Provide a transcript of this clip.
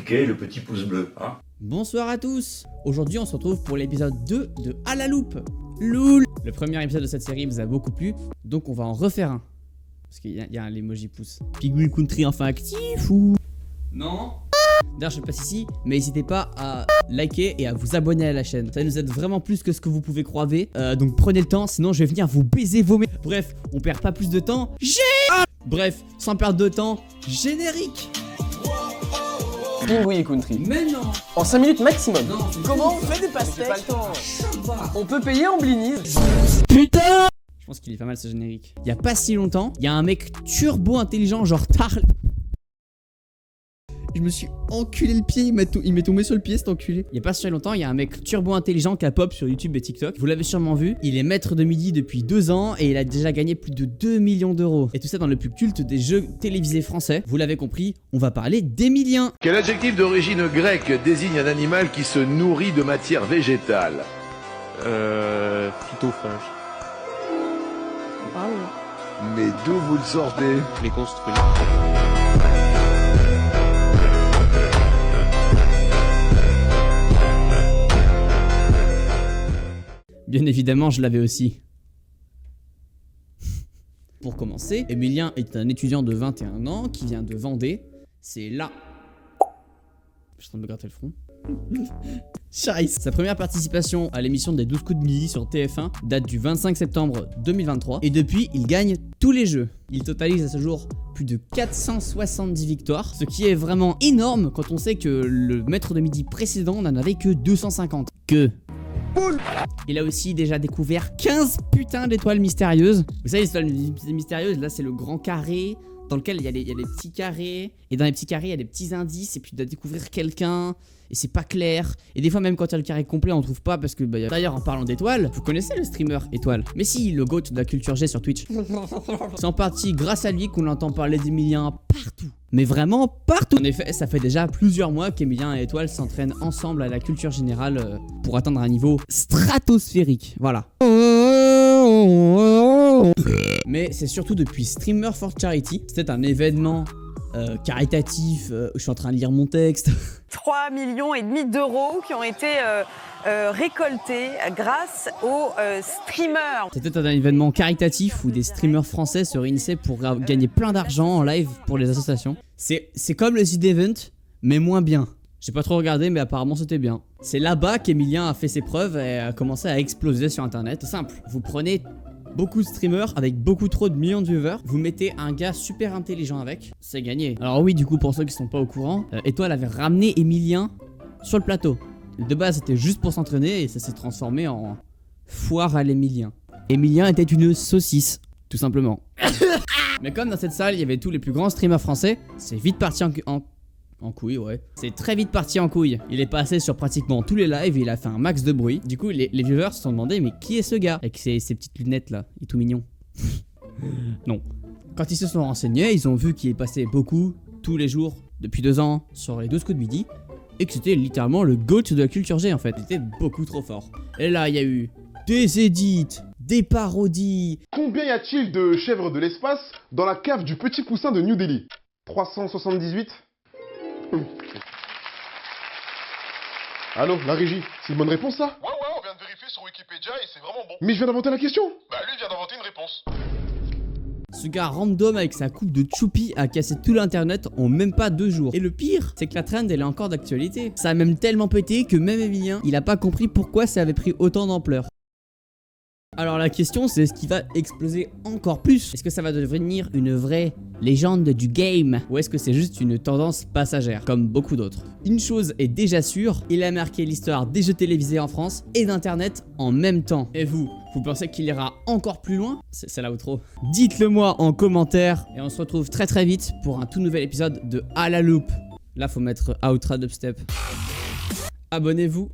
cliquer le petit pouce bleu, hein. Bonsoir à tous. Aujourd'hui on se retrouve pour l'épisode 2 de À la loupe. Loul. Le premier épisode de cette série vous a beaucoup plu, donc on va en refaire un. Parce qu'il y a un emoji pouce. Pigouille Country enfin actif ou... Non. D'ailleurs je sais pas ici, mais n'hésitez pas à liker et à vous abonner à la chaîne. Ça nous aide vraiment plus que ce que vous pouvez croire. Donc prenez le temps, sinon je vais venir vous baiser vos Bref, on perd pas plus de temps. Bref, sans perdre de temps, générique. Pingouille Country. Mais non. En 5 minutes maximum. Non, Comment on fait des pastèques? J'ai pas le temps. On peut payer en blinis. Putain. Je pense qu'il est pas mal ce générique. Il y a pas si longtemps, il y a un mec turbo intelligent genre Tarl. Je me suis enculé le pied, il m'est tombé sur le pied cet enculé. Il y a pas si longtemps, il y a un mec turbo intelligent qui a pop sur YouTube et TikTok. Vous l'avez sûrement vu. Il est maître de midi depuis 2 ans et il a déjà gagné plus de 2 millions d'euros. Et tout ça dans le plus culte des jeux télévisés français. Vous l'avez compris, on va parler d'Emilien. Quel adjectif d'origine grecque désigne un animal qui se nourrit de matière végétale? Phytophage. Ah oui. Mais d'où vous le sortez? Les construits. Bien évidemment, je l'avais aussi. Pour commencer, Emilien est un étudiant de 21 ans qui vient de Vendée. C'est là. Je suis en train de me gratter le front. Scheiße. Sa première participation à l'émission des 12 coups de midi sur TF1 date du 25 septembre 2023 et depuis il gagne tous les jeux. Il totalise à ce jour plus de 470 victoires, ce qui est vraiment énorme quand on sait que le maître de midi précédent n'en avait que 250. Il a aussi déjà découvert 15 putains d'étoiles mystérieuses. Vous savez, les étoiles mystérieuses, là c'est le grand carré dans lequel il y a les petits carrés. Et dans les petits carrés, il y a des petits indices. Et puis il doit découvrir quelqu'un. Et c'est pas clair. Et des fois, même quand il y a le carré complet, on trouve pas. Parce que d'ailleurs, en parlant d'étoiles, vous connaissez le streamer Étoile? Mais si, le GOAT de la culture G sur Twitch. C'est en partie grâce à lui qu'on entend parler d'Emilien partout. Mais vraiment partout. En effet, ça fait déjà plusieurs mois qu'Emilien et Étoile s'entraînent ensemble à la culture générale pour atteindre un niveau stratosphérique. Voilà. Mais c'est surtout depuis Streamer for Charity. C'était un événement caritatif. Je suis en train de lire mon texte. 3,5 millions d'euros qui ont été récoltés grâce aux streamers. C'était un événement caritatif où des streamers français se réunissaient pour gagner plein d'argent en live pour les associations. C'est comme le The Event, mais moins bien. J'ai pas trop regardé, mais apparemment c'était bien. C'est là-bas qu'Emilien a fait ses preuves et a commencé à exploser sur internet. C'est simple, vous prenez beaucoup de streamers avec beaucoup trop de millions de viewers, vous mettez un gars super intelligent avec, c'est gagné. Alors oui, du coup, pour ceux qui sont pas au courant, Étoile avait ramené Emilien sur le plateau. De base, c'était juste pour s'entraîner et ça s'est transformé en foire à l'Emilien. Emilien était une saucisse, tout simplement. Mais comme dans cette salle, il y avait tous les plus grands streamers français, c'est vite parti en couille, ouais. C'est très vite parti en couille. Il est passé sur pratiquement tous les lives et il a fait un max de bruit. Du coup, les viewers se sont demandé, mais qui est ce gars? Avec ses petites lunettes là, il est tout mignon. Non. Quand ils se sont renseignés, ils ont vu qu'il est passé beaucoup, tous les jours, depuis 2 ans, sur les 12 coups de midi. Et que c'était littéralement le GOAT de la culture G en fait. Il était beaucoup trop fort. Et là, il y a eu des edits, des parodies. Combien y a-t-il de chèvres de l'espace dans la cave du Petit Poussin de New Delhi? 378. Allô, la régie, c'est une bonne réponse ça? Ouais, on vient de vérifier sur Wikipédia et c'est vraiment bon. Mais je viens d'inventer la question. Bah lui vient d'inventer une réponse. Ce gars random avec sa coupe de choupi a cassé tout l'internet en même pas 2 jours. Et le pire, c'est que la trend elle est encore d'actualité. Ça a même tellement pété que même Emilien, il a pas compris pourquoi ça avait pris autant d'ampleur. Alors la question c'est est-ce qu'il va exploser encore plus? Est-ce que ça va devenir une vraie légende du game? Ou est-ce que c'est juste une tendance passagère, comme beaucoup d'autres? Une chose est déjà sûre, il a marqué l'histoire des jeux télévisés en France et d'internet en même temps. Et vous pensez qu'il ira encore plus loin? C'est l'outro. Dites-le moi en commentaire et on se retrouve très très vite pour un tout nouvel épisode de À la loupe. Là faut mettre outro dubstep. Abonnez-vous